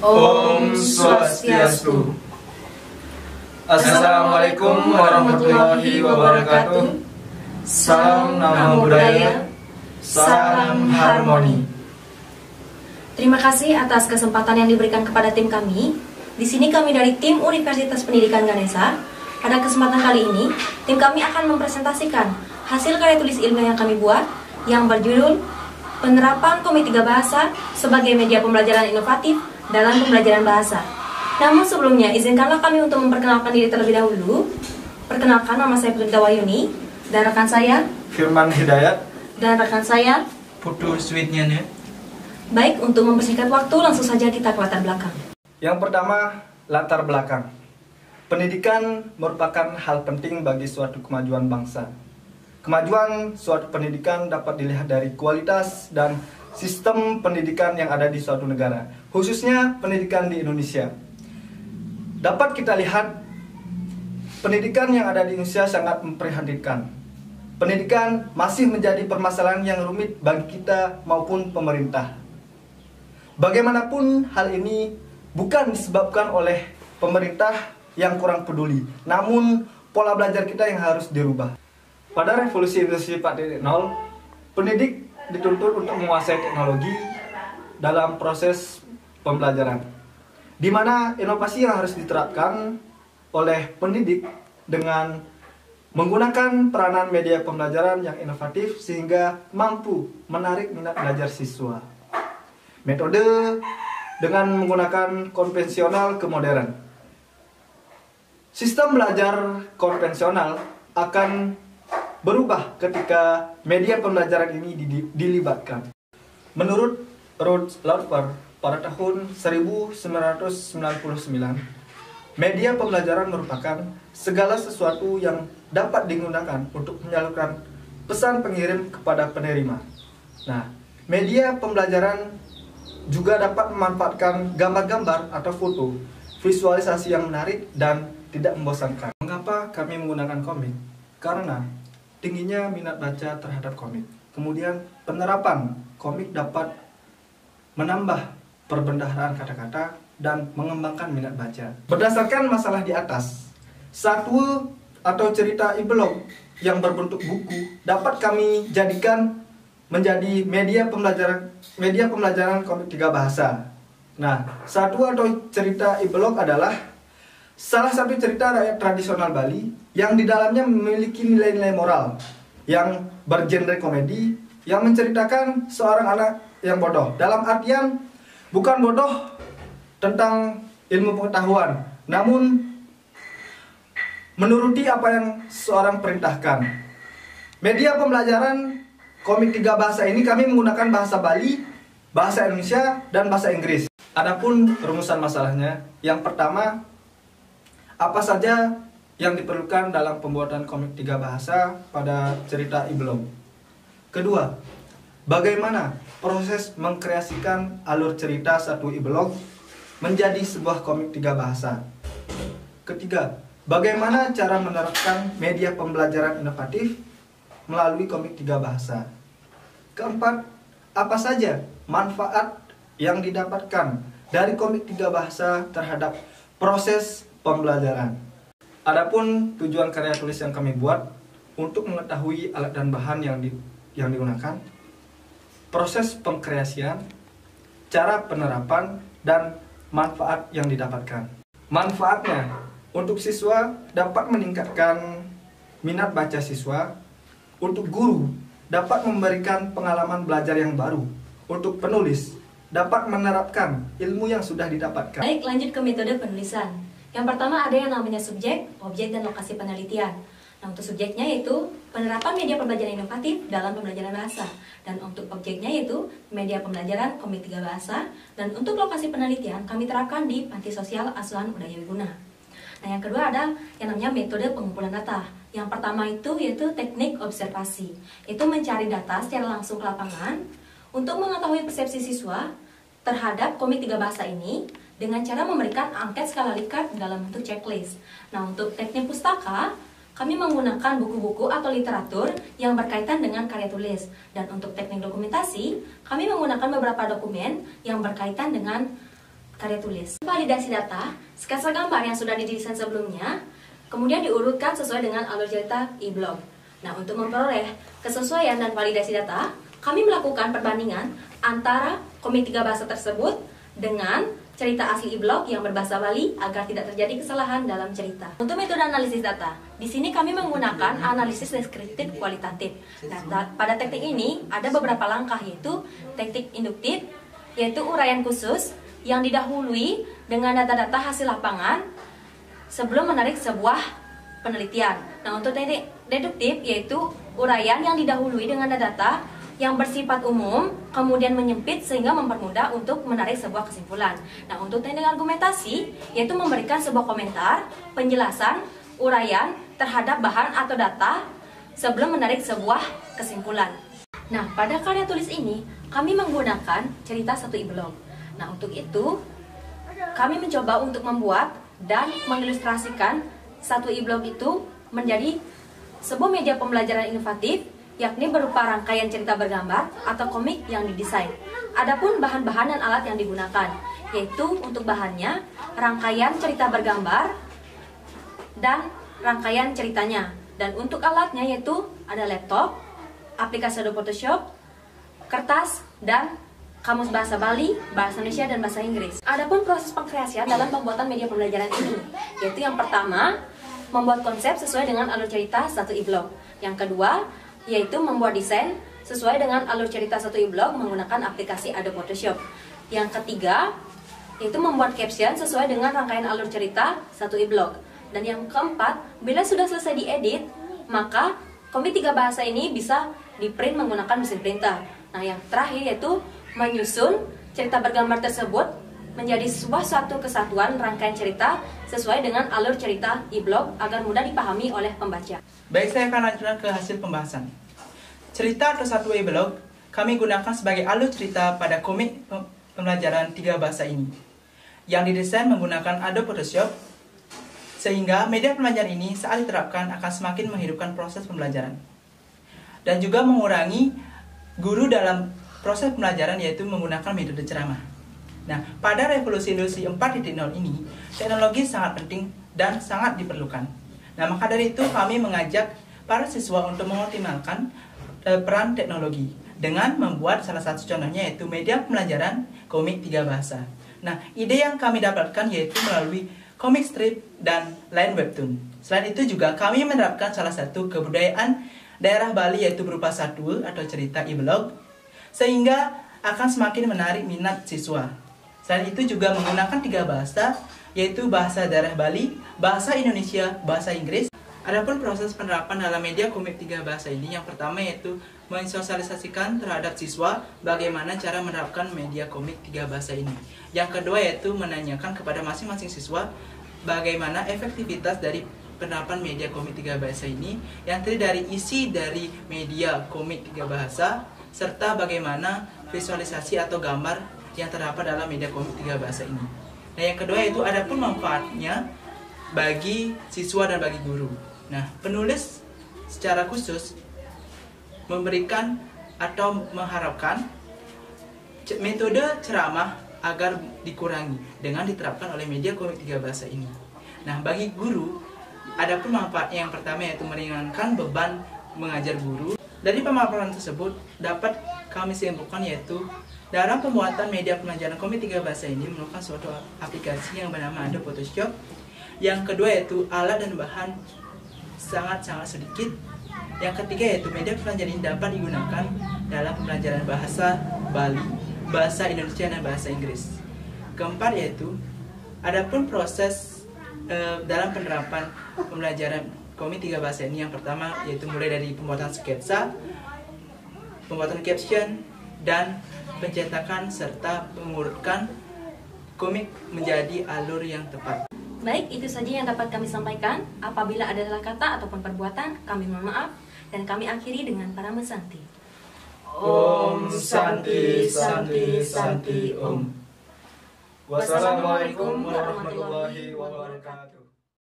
Om Swastiastu. Assalamualaikum warahmatullahi wabarakatuh. Salam nama budaya, salam harmoni. Terima kasih atas kesempatan yang diberikan kepada tim kami. Di sini kami dari tim Universitas Pendidikan Ganesha. Pada kesempatan kali ini, tim kami akan mempresentasikan hasil karya tulis ilmiah yang kami buat yang berjudul Penerapan Komik 3 Bahasa sebagai Media Pembelajaran Inovatif dalam Pembelajaran Bahasa. Namun sebelumnya, izinkanlah kami untuk memperkenalkan diri terlebih dahulu. Perkenalkan, nama saya Putri Dawayuni, dan rekan saya Firman Hidayat, dan rekan saya Putu Sweetnya. Baik, untuk mempersingkat waktu, langsung saja kita ke latar belakang. Yang pertama, latar belakang. Pendidikan merupakan hal penting bagi suatu kemajuan bangsa. Kemajuan suatu pendidikan dapat dilihat dari kualitas dan sistem pendidikan yang ada di suatu negara, khususnya pendidikan di Indonesia. Dapat kita lihat, pendidikan yang ada di Indonesia sangat memprihatinkan. Pendidikan masih menjadi permasalahan yang rumit bagi kita maupun pemerintah. Bagaimanapun hal ini bukan disebabkan oleh pemerintah yang kurang peduli, namun pola belajar kita yang harus dirubah. Pada revolusi industri 4.0, pendidik dituntut untuk menguasai teknologi dalam proses pembelajaran, di mana inovasi yang harus diterapkan oleh pendidik dengan menggunakan peranan media pembelajaran yang inovatif sehingga mampu menarik minat belajar siswa. Metode dengan menggunakan konvensional ke modern. Sistem belajar konvensional akan berubah ketika media pembelajaran ini dilibatkan. Menurut Ruth Laufer pada tahun 1999, media pembelajaran merupakan segala sesuatu yang dapat digunakan untuk menyalurkan pesan pengirim kepada penerima. Nah, media pembelajaran juga dapat memanfaatkan gambar-gambar atau foto, visualisasi yang menarik dan tidak membosankan. Mengapa kami menggunakan komik? Karena tingginya minat baca terhadap komik. Kemudian penerapan komik dapat menambah perbendaharaan kata-kata dan mengembangkan minat baca. Berdasarkan masalah di atas, satu atau cerita e-blog yang berbentuk buku dapat kami jadikan menjadi media pembelajaran komik 3 bahasa. Nah, satu atau cerita e-blog adalah salah satu cerita rakyat tradisional Bali yang di dalamnya memiliki nilai-nilai moral yang bergenre komedi yang menceritakan seorang anak yang bodoh. Dalam artian bukan bodoh tentang ilmu pengetahuan, namun menuruti apa yang seorang perintahkan. Media pembelajaran komik 3 bahasa ini kami menggunakan bahasa Bali, bahasa Indonesia, dan bahasa Inggris. Adapun rumusan masalahnya, yang pertama, apa saja yang diperlukan dalam pembuatan komik 3 bahasa pada cerita e-blog? Kedua, bagaimana proses mengkreasikan alur cerita satu e-blog menjadi sebuah komik 3 bahasa? Ketiga, bagaimana cara menerapkan media pembelajaran inovatif melalui komik 3 bahasa? Keempat, apa saja manfaat yang didapatkan dari komik 3 bahasa terhadap proses pembelajaran? Adapun tujuan karya tulis yang kami buat untuk mengetahui alat dan bahan yang digunakan, proses pengkreasian, cara penerapan, dan manfaat yang didapatkan. Manfaatnya untuk siswa dapat meningkatkan minat baca siswa, untuk guru dapat memberikan pengalaman belajar yang baru, untuk penulis dapat menerapkan ilmu yang sudah didapatkan. Baik, lanjut ke metode penulisan. Yang pertama ada yang namanya subjek, objek, dan lokasi penelitian. Nah, untuk subjeknya yaitu penerapan media pembelajaran inovatif dalam pembelajaran bahasa. Dan untuk objeknya yaitu media pembelajaran komik 3 bahasa. Dan untuk lokasi penelitian kami terapkan di Panti Sosial Asuhan Udaya Wiguna. Nah, yang kedua ada yang namanya metode pengumpulan data. Yang pertama itu yaitu teknik observasi. Itu mencari data secara langsung ke lapangan untuk mengetahui persepsi siswa terhadap komik 3 bahasa ini dengan cara memberikan angket skala Likert dalam bentuk checklist. Nah, untuk teknik pustaka, kami menggunakan buku-buku atau literatur yang berkaitan dengan karya tulis. Dan untuk teknik dokumentasi, kami menggunakan beberapa dokumen yang berkaitan dengan karya tulis. Validasi data, sketsa gambar yang sudah didesain sebelumnya, kemudian diurutkan sesuai dengan alur cerita e-blog. Nah, untuk memperoleh kesesuaian dan validasi data, kami melakukan perbandingan antara komik 3 bahasa tersebut dengan cerita asli e-blog yang berbahasa Bali agar tidak terjadi kesalahan dalam cerita. Untuk metode analisis data, di sini kami menggunakan analisis deskriptif kualitatif. Nah, pada teknik ini ada beberapa langkah, yaitu teknik induktif, yaitu uraian khusus yang didahului dengan data-data hasil lapangan sebelum menarik sebuah penelitian. Nah, untuk teknik deduktif yaitu uraian yang didahului dengan data yang bersifat umum, kemudian menyempit sehingga mempermudah untuk menarik sebuah kesimpulan. Nah, untuk teknik argumentasi, yaitu memberikan sebuah komentar, penjelasan, uraian terhadap bahan atau data sebelum menarik sebuah kesimpulan. Nah, pada karya tulis ini, kami menggunakan cerita satu e-blog. Nah, untuk itu, kami mencoba untuk membuat dan mengilustrasikan satu e-blog itu menjadi sebuah media pembelajaran inovatif, yakni berupa rangkaian cerita bergambar atau komik yang didesain. Adapun bahan-bahan dan alat yang digunakan, yaitu untuk bahannya rangkaian cerita bergambar dan rangkaian ceritanya. Dan untuk alatnya yaitu ada laptop, aplikasi Adobe Photoshop, kertas, dan kamus bahasa Bali, bahasa Indonesia, dan bahasa Inggris. Adapun proses pengkreasian dalam pembuatan media pembelajaran ini, yaitu yang pertama, membuat konsep sesuai dengan alur cerita satu e-blog. Yang kedua, yaitu membuat desain sesuai dengan alur cerita satu e-blog menggunakan aplikasi Adobe Photoshop. Yang ketiga, yaitu membuat caption sesuai dengan rangkaian alur cerita satu e-blog. Dan yang keempat, bila sudah selesai diedit, maka komik 3 bahasa ini bisa di-print menggunakan mesin printer. Nah, yang terakhir yaitu menyusun cerita bergambar tersebut menjadi sebuah suatu kesatuan rangkaian cerita sesuai dengan alur cerita e-blog agar mudah dipahami oleh pembaca. Baik, saya akan lanjutkan ke hasil pembahasan. Cerita atau satu e-blog kami gunakan sebagai alur cerita pada komik pembelajaran 3 bahasa ini, yang didesain menggunakan Adobe Photoshop, sehingga media pembelajaran ini saat diterapkan akan semakin menghidupkan proses pembelajaran dan juga mengurangi guru dalam proses pembelajaran, yaitu menggunakan metode ceramah. Nah, pada revolusi industri 4.0 ini, teknologi sangat penting dan sangat diperlukan. Nah, maka dari itu kami mengajak para siswa untuk mengoptimalkan peran teknologi dengan membuat salah satu contohnya yaitu media pembelajaran komik 3 bahasa. Nah, ide yang kami dapatkan yaitu melalui komik strip dan line webtoon. Selain itu juga kami menerapkan salah satu kebudayaan daerah Bali yaitu berupa sadul atau cerita e-blog, sehingga akan semakin menarik minat siswa. Selain itu juga menggunakan 3 bahasa, yaitu bahasa daerah Bali, bahasa Indonesia, bahasa Inggris. Adapun proses penerapan dalam media komik 3 bahasa ini, yang pertama yaitu mensosialisasikan terhadap siswa bagaimana cara menerapkan media komik 3 bahasa ini. Yang kedua yaitu menanyakan kepada masing-masing siswa bagaimana efektivitas dari penerapan media komik 3 bahasa ini, yang terdiri dari isi dari media komik 3 bahasa, serta bagaimana visualisasi atau gambar yang terdapat dalam media komik 3 bahasa ini. Nah, yang kedua yaitu adapun manfaatnya bagi siswa dan bagi guru. Nah, penulis secara khusus memberikan atau mengharapkan metode ceramah agar dikurangi dengan diterapkan oleh media komik 3 bahasa ini. Nah, bagi guru, adapun manfaatnya yang pertama yaitu meringankan beban mengajar guru. Dari pemaparan tersebut dapat kami simpulkan yaitu dalam pembuatan media pembelajaran komik 3 bahasa ini memerlukan suatu aplikasi yang bernama Adobe Photoshop. Yang kedua yaitu alat dan bahan sangat-sangat sedikit. Yang ketiga yaitu media pembelajaran ini dapat digunakan dalam pembelajaran bahasa Bali, bahasa Indonesia, dan bahasa Inggris. Keempat yaitu adapun proses dalam penerapan pembelajaran komik 3 bahasa ini, yang pertama yaitu mulai dari pembuatan sketsa, pembuatan caption, dan pencetakan serta mengurutkan komik menjadi alur yang tepat. Baik, itu saja yang dapat kami sampaikan. Apabila ada salah kata ataupun perbuatan, kami mohon maaf dan kami akhiri dengan para mesanti. Om Santi Santi Santi Om. Wassalamualaikum warahmatullahi wabarakatuh.